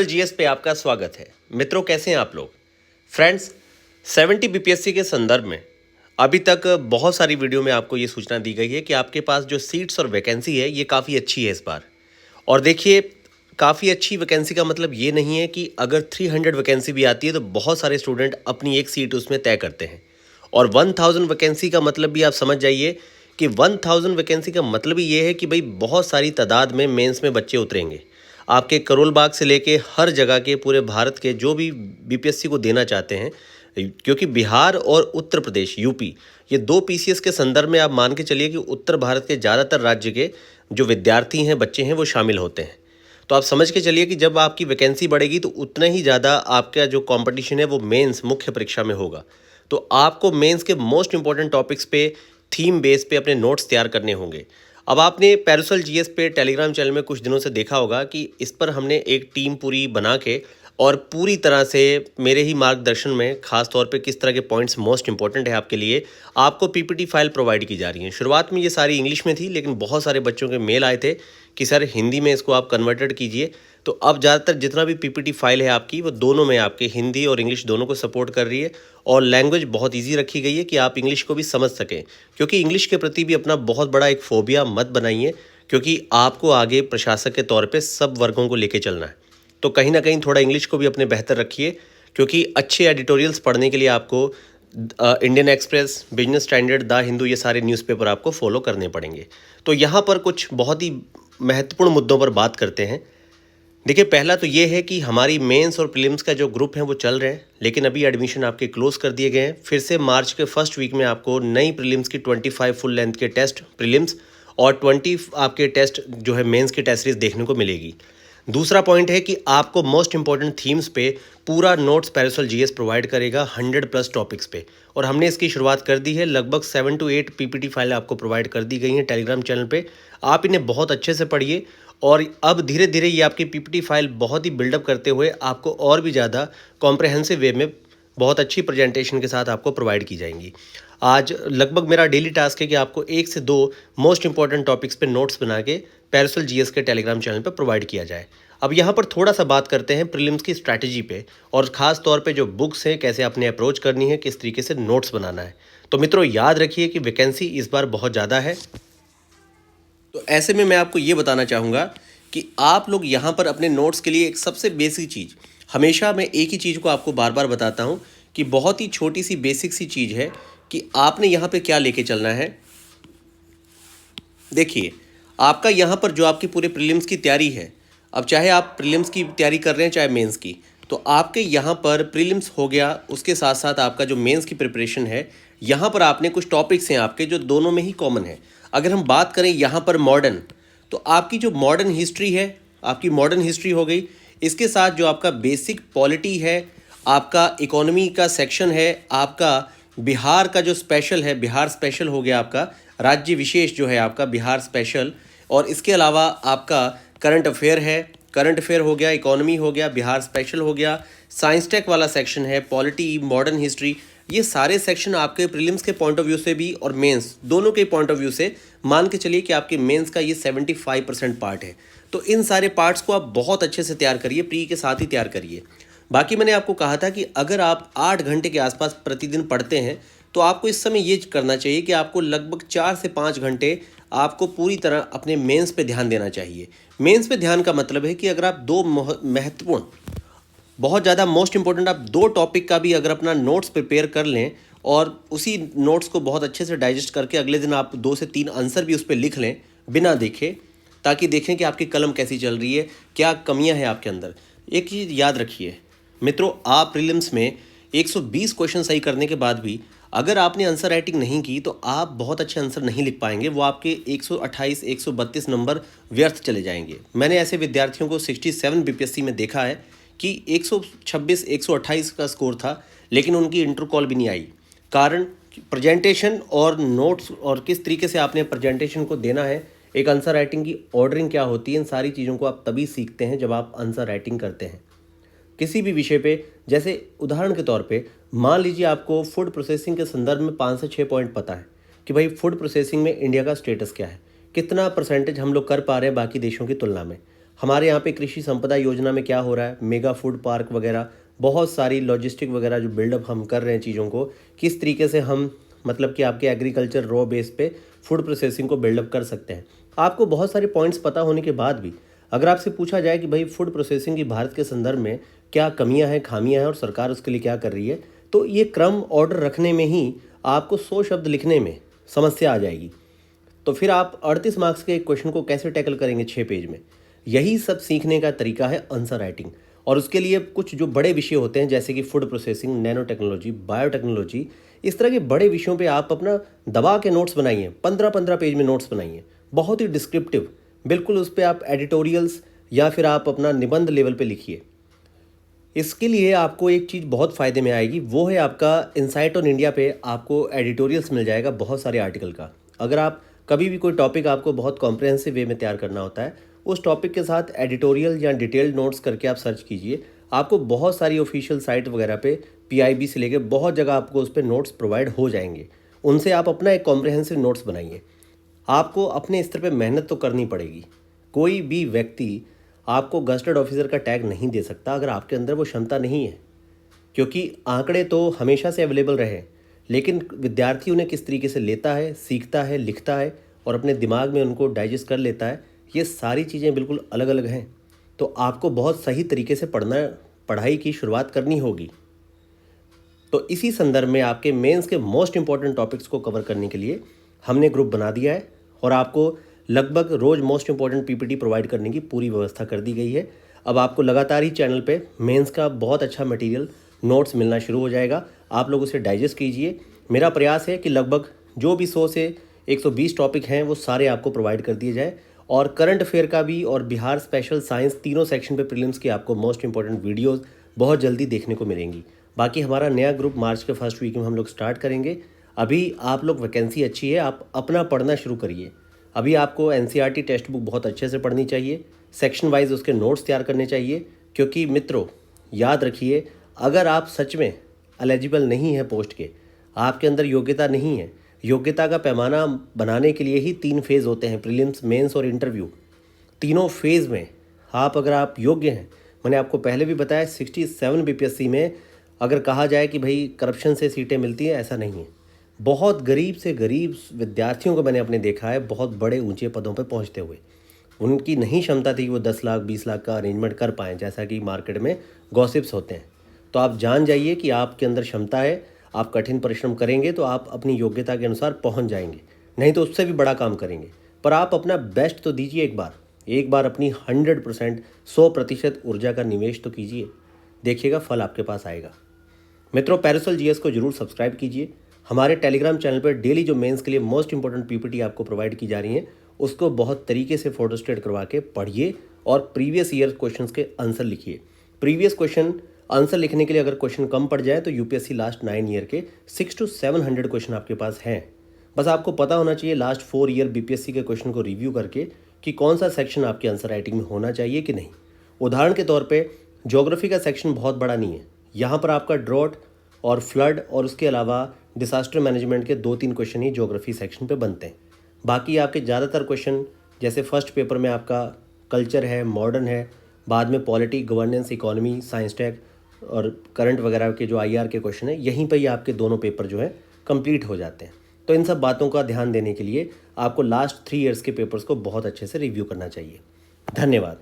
GS पे आपका स्वागत है। मित्रों, कैसे हैं आप लोग? फ्रेंड्स, 70 बीपीएससी के संदर्भ में अभी तक बहुत सारी वीडियो में आपको ये सूचना दी गई है कि आपके पास जो सीट्स और वैकेंसी है ये काफ़ी अच्छी है इस बार। और देखिए, काफ़ी अच्छी वैकेंसी का मतलब ये नहीं है कि अगर 300 वैकेंसी भी आती है तो बहुत सारे स्टूडेंट अपनी एक सीट उसमें तय करते हैं। और 1000 वैकेंसी का मतलब भी आप समझ जाइए कि 1000 वैकेंसी का मतलब ही ये है कि भाई बहुत सारी तादाद में मेंस में बच्चे उतरेंगे। आपके करोल बाग से लेके हर जगह के पूरे भारत के जो भी बीपीएससी को देना चाहते हैं, क्योंकि बिहार और उत्तर प्रदेश यूपी ये दो पीसीएस के संदर्भ में आप मान के चलिए कि उत्तर भारत के ज़्यादातर राज्य के जो विद्यार्थी हैं, बच्चे हैं, वो शामिल होते हैं। तो आप समझ के चलिए कि जब आपकी वैकेंसी बढ़ेगी तो उतना ही ज़्यादा आपका जो कंपटीशन है वो मेंस मुख्य परीक्षा में होगा। तो आपको मेंस के मोस्ट इंपॉर्टेंट टॉपिक्स पे थीम बेस पे अपने नोट्स तैयार करने होंगे। अब आपने पैरासोल जीएस पे टेलीग्राम चैनल में कुछ दिनों से देखा होगा कि इस पर हमने एक टीम पूरी बना के और पूरी तरह से मेरे ही मार्गदर्शन में खास तौर पे किस तरह के पॉइंट्स मोस्ट इंपॉर्टेंट है आपके लिए, आपको पीपीटी फाइल प्रोवाइड की जा रही है। शुरुआत में ये सारी इंग्लिश में थी, लेकिन बहुत सारे बच्चों के मेल आए थे कि सर हिंदी में इसको आप कन्वर्टेड कीजिए। तो अब ज़्यादातर जितना भी पीपीटी फाइल है आपकी, वो दोनों में आपके हिंदी और इंग्लिश दोनों को सपोर्ट कर रही है। और लैंग्वेज बहुत ईजी रखी गई है कि आप इंग्लिश को भी समझ सकें, क्योंकि इंग्लिश के प्रति भी अपना बहुत बड़ा एक फोबिया मत बनाइए, क्योंकि आपको आगे प्रशासक के तौर पे सब वर्गों को लेके चलना है। तो कहीं ना कहीं थोड़ा इंग्लिश को भी अपने बेहतर रखिए, क्योंकि अच्छे एडिटोरियल्स पढ़ने के लिए आपको Indian express, business standard, the Hindu, ये सारे न्यूज़पेपर आपको फॉलो करने पड़ेंगे। तो यहाँ पर कुछ बहुत ही महत्वपूर्ण मुद्दों पर बात करते हैं। देखिए, पहला तो ये है कि हमारी मेंस और प्रीलिम्स का जो ग्रुप है वो चल रहे हैं, लेकिन अभी एडमिशन आपके क्लोज कर दिए गए हैं। फिर से मार्च के फर्स्ट वीक में आपको नई प्रीलिम्स की 25 फुल लेंथ के टेस्ट प्रीलिम्स और 20 आपके टेस्ट जो है मेंस की टेस्ट सीरीज देखने को मिलेगी। दूसरा पॉइंट है कि आपको मोस्ट इंपॉर्टेंट थीम्स पे पूरा नोट्स पैरासोल जीएस प्रोवाइड करेगा 100+ टॉपिक्स पे, और हमने इसकी शुरुआत कर दी है। लगभग 7 to 8 पीपीटी फाइल आपको प्रोवाइड कर दी गई हैं टेलीग्राम चैनल पे। आप इन्हें बहुत अच्छे से पढ़िए, और अब धीरे धीरे ये आपकी पीपीटी फाइल बहुत ही बिल्डअप करते हुए आपको और भी ज़्यादा कॉम्प्रहेंसिव वे में बहुत अच्छी प्रेजेंटेशन के साथ आपको प्रोवाइड की जाएंगी। आज लगभग मेरा डेली टास्क है कि आपको 1 से 2 मोस्ट इंपॉर्टेंट टॉपिक्स पे नोट्स बना के पैरासोल जीएस के टेलीग्राम चैनल पर प्रोवाइड किया जाए। अब यहाँ पर थोड़ा सा बात करते हैं प्रीलिम्स की स्ट्रैटेजी पे, और ख़ास तौर पे जो बुक्स हैं, कैसे अपने अप्रोच करनी है, किस तरीके से नोट्स बनाना है। तो मित्रों, याद रखिए कि वैकेंसी इस बार बहुत ज़्यादा है। तो ऐसे में मैं आपको ये बताना चाहूँगा कि आप लोग यहाँ पर अपने नोट्स के लिए एक सबसे बेसिक चीज़, हमेशा मैं एक ही चीज़ को आपको बार बार बताता हूँ कि बहुत ही छोटी सी बेसिक सी चीज़ है कि आपने यहाँ पे क्या लेके चलना है। देखिए, आपका यहाँ पर जो आपकी पूरे प्रीलिम्स की तैयारी है, अब चाहे आप प्रीलिम्स की तैयारी कर रहे हैं चाहे मेंस की, तो आपके यहाँ पर प्रीलिम्स हो गया, उसके साथ साथ आपका जो मेंस की प्रिपरेशन है, यहाँ पर आपने कुछ टॉपिक्स हैं आपके जो दोनों में ही कॉमन है। अगर हम बात करें यहाँ पर मॉडर्न, तो आपकी जो मॉडर्न हिस्ट्री है, आपकी मॉडर्न हिस्ट्री हो गई। इसके साथ जो आपका बेसिक पॉलिटी है, आपका इकोनॉमी का सेक्शन है, आपका बिहार का जो स्पेशल है, बिहार स्पेशल हो गया, आपका राज्य विशेष जो है आपका बिहार स्पेशल, और इसके अलावा आपका करंट अफेयर है, करंट अफेयर हो गया, इकोनॉमी हो गया, बिहार स्पेशल हो गया, साइंस टेक वाला सेक्शन है, पॉलिटी, मॉडर्न हिस्ट्री। ये सारे सेक्शन आपके प्रीलिम्स के पॉइंट ऑफ व्यू से भी और मेंस दोनों के पॉइंट ऑफ व्यू से मान के चलिए कि आपके मेंस का ये 75% पार्ट है। तो इन सारे पार्ट्स को आप बहुत अच्छे से तैयार करिए, प्री के साथ ही तैयार करिए। बाकी मैंने आपको कहा था कि अगर आप 8 घंटे के आसपास प्रतिदिन पढ़ते हैं तो आपको इस समय ये करना चाहिए कि आपको लगभग 4 से 5 घंटे आपको पूरी तरह अपने मेंस पे ध्यान देना चाहिए। मेंस पे ध्यान का मतलब है कि अगर आप दो महत्वपूर्ण, बहुत ज़्यादा मोस्ट इंपॉर्टेंट, आप 2 टॉपिक का भी अगर अपना नोट्स प्रिपेयर कर लें और उसी नोट्स को बहुत अच्छे से डाइजेस्ट करके अगले दिन आप 2 से 3 आंसर भी उस पर लिख लें बिना देखे, ताकि देखें कि आपकी कलम कैसी चल रही है, क्या कमियां हैं आपके अंदर। एक चीज़ याद रखिए मित्रों, आप प्रीलिम्स में 120 क्वेश्चन सही करने के बाद भी अगर आपने आंसर राइटिंग नहीं की तो आप बहुत अच्छे आंसर नहीं लिख पाएंगे। वो आपके 128, 132 नंबर व्यर्थ चले जाएंगे। मैंने ऐसे विद्यार्थियों को 67 बीपीएससी में देखा है कि 126, 128 का स्कोर था, लेकिन उनकी इंटर कॉल भी नहीं आई। कारण प्रेजेंटेशन और नोट्स, और किस तरीके से आपने प्रेजेंटेशन को देना है, एक आंसर राइटिंग की ऑर्डरिंग क्या होती है, इन सारी चीज़ों को आप तभी सीखते हैं जब आप आंसर राइटिंग करते हैं किसी भी विषय पे। जैसे उदाहरण के तौर पे मान लीजिए आपको फूड प्रोसेसिंग के संदर्भ में 5 से 6 पॉइंट पता है कि भाई फूड प्रोसेसिंग में इंडिया का स्टेटस क्या है, कितना परसेंटेज हम लोग कर पा रहे हैं बाकी देशों की तुलना में। हमारे यहाँ पे कृषि संपदा योजना में क्या हो रहा है, मेगा फूड पार्क वगैरह, बहुत सारी लॉजिस्टिक वगैरह जो बिल्डअप हम कर रहे हैं चीज़ों को, किस तरीके से हम मतलब कि आपके एग्रीकल्चर रॉ बेस पे फूड प्रोसेसिंग को बिल्डअप कर सकते हैं। आपको बहुत सारे पॉइंट्स पता होने के बाद भी अगर आपसे पूछा जाए कि भाई फूड प्रोसेसिंग की भारत के संदर्भ में क्या कमियां हैं, खामियां हैं और सरकार उसके लिए क्या कर रही है, तो ये क्रम ऑर्डर रखने में ही आपको 100 शब्द लिखने में समस्या आ जाएगी। तो फिर आप 38 मार्क्स के एक क्वेश्चन को कैसे टैकल करेंगे 6 पेज में। यही सब सीखने का तरीका है आंसर राइटिंग। और उसके लिए कुछ जो बड़े विषय होते हैं जैसे कि food processing, nano technology, biotechnology, इस तरह के बड़े विषयों पे आप अपना दबा के नोट्स बनाइए, 15-15 पेज में नोट्स बनाइए, बहुत ही डिस्क्रिप्टिव, बिल्कुल उस पर आप एडिटोरियल्स या फिर आप अपना निबंध लेवल पे लिखिए। इसके लिए आपको एक चीज़ बहुत फ़ायदे में आएगी, वो है आपका इनसाइट ऑन इंडिया पे आपको एडिटोरियल्स मिल जाएगा बहुत सारे आर्टिकल का। अगर आप कभी भी कोई टॉपिक आपको बहुत कॉम्प्रहेंसिव वे में तैयार करना होता है, उस टॉपिक के साथ एडिटोरियल या डिटेल्ड नोट्स करके आप सर्च कीजिए, आपको बहुत सारी ऑफिशियल साइट वगैरह पे पीआईबी से लेकर बहुत जगह आपको उस पर नोट्स प्रोवाइड हो जाएंगे। उनसे आप अपना एक कॉम्प्रहेंसिव नोट्स बनाइए। आपको अपने स्तर पे मेहनत तो करनी पड़ेगी। कोई भी व्यक्ति आपको गज़टेड ऑफिसर का टैग नहीं दे सकता अगर आपके अंदर वो क्षमता नहीं है, क्योंकि आंकड़े तो हमेशा से अवेलेबल रहे, लेकिन विद्यार्थी उन्हें किस तरीके से लेता है, सीखता है, लिखता है और अपने दिमाग में उनको डाइजेस्ट कर लेता है, ये सारी चीज़ें बिल्कुल अलग अलग हैं। तो आपको बहुत सही तरीके से पढ़ाई की शुरुआत करनी होगी। तो इसी संदर्भ में आपके मेंस के मोस्ट इंपॉर्टेंट टॉपिक्स को कवर करने के लिए हमने ग्रुप बना दिया है और आपको लगभग रोज़ मोस्ट इंपॉर्टेंट पीपीटी प्रोवाइड करने की पूरी व्यवस्था कर दी गई है। अब आपको लगातार ही चैनल पे मेंस का बहुत अच्छा मटेरियल, नोट्स मिलना शुरू हो जाएगा। आप लोग उसे डाइजेस्ट कीजिए। मेरा प्रयास है कि लगभग जो भी 100 से 120 टॉपिक हैं वो सारे आपको प्रोवाइड कर दिए जाए, और करंट अफेयर का भी और बिहार स्पेशल साइंस, तीनों सेक्शन पे प्रीलिम्स की आपको मोस्ट इंपॉर्टेंट वीडियोज़ बहुत जल्दी देखने को मिलेंगी। बाकी हमारा नया ग्रुप मार्च के फर्स्ट वीक में हम लोग स्टार्ट करेंगे। अभी आप लोग वैकेंसी अच्छी है, आप अपना पढ़ना शुरू करिए। अभी आपको एनसीईआरटी टेक्स्ट बुक बहुत अच्छे से पढ़नी चाहिए, सेक्शन वाइज उसके नोट्स तैयार करने चाहिए, क्योंकि मित्रों याद रखिए, अगर आप सच में एलिजिबल नहीं है पोस्ट के, आपके अंदर योग्यता नहीं है, योग्यता का पैमाना बनाने के लिए ही 3 फेज़ होते हैं, प्रीलिम्स, मेंस और इंटरव्यू। तीनों फेज़ में अगर आप योग्य हैं, मैंने आपको पहले भी बताया 67 बीपीएससी में अगर कहा जाए कि भाई करप्शन से सीटें मिलती हैं, ऐसा नहीं है। बहुत गरीब से गरीब विद्यार्थियों को मैंने अपने देखा है बहुत बड़े ऊंचे पदों पर पहुंचते हुए। उनकी नहीं क्षमता थी कि वो 10 लाख 20 लाख का अरेंजमेंट कर पाएँ, जैसा कि मार्केट में गॉसिप्स होते हैं। तो आप जान जाइए कि आपके अंदर क्षमता है, आप कठिन परिश्रम करेंगे तो आप अपनी योग्यता के अनुसार पहुंच जाएंगे, नहीं तो उससे भी बड़ा काम करेंगे। पर आप अपना बेस्ट तो दीजिए, एक बार अपनी 100% 100% ऊर्जा का निवेश तो कीजिए, देखिएगा फल आपके पास आएगा। मित्रों, पैरासोल जीएस को जरूर सब्सक्राइब कीजिए। हमारे टेलीग्राम चैनल पर डेली जो मेंस के लिए मोस्ट इंपॉर्टेंट पीपीटी आपको प्रोवाइड की जा रही हैं, उसको बहुत तरीके से फोटोस्टेट करवा के पढ़िए और प्रीवियस ईयर क्वेश्चंस के आंसर लिखिए। प्रीवियस क्वेश्चन आंसर लिखने के लिए अगर क्वेश्चन कम पड़ जाए तो यूपीएससी लास्ट 9 ईयर के 600 to 700 क्वेश्चन आपके पास हैं। बस आपको पता होना चाहिए लास्ट 4 ईयर बीपीएससी के क्वेश्चन को रिव्यू करके कि कौन सा सेक्शन आपकी आंसर राइटिंग में होना चाहिए कि नहीं। उदाहरण के तौर पे ज्योग्राफी का सेक्शन बहुत बड़ा नहीं है, यहाँ पर आपका ड्रॉट और फ्लड और उसके अलावा डिसास्टर मैनेजमेंट के 2-3 क्वेश्चन ही ज्योग्राफी सेक्शन पे बनते हैं। बाकी आपके ज़्यादातर क्वेश्चन, जैसे फर्स्ट पेपर में आपका कल्चर है, मॉडर्न है, बाद में polity, governance, economy, science tech और करंट वगैरह के जो आईआर के क्वेश्चन है, यहीं पर ही आपके दोनों पेपर जो है कंप्लीट हो जाते हैं। तो इन सब बातों का ध्यान देने के लिए आपको लास्ट 3 ईयर्स के पेपर्स को बहुत अच्छे से रिव्यू करना चाहिए। धन्यवाद।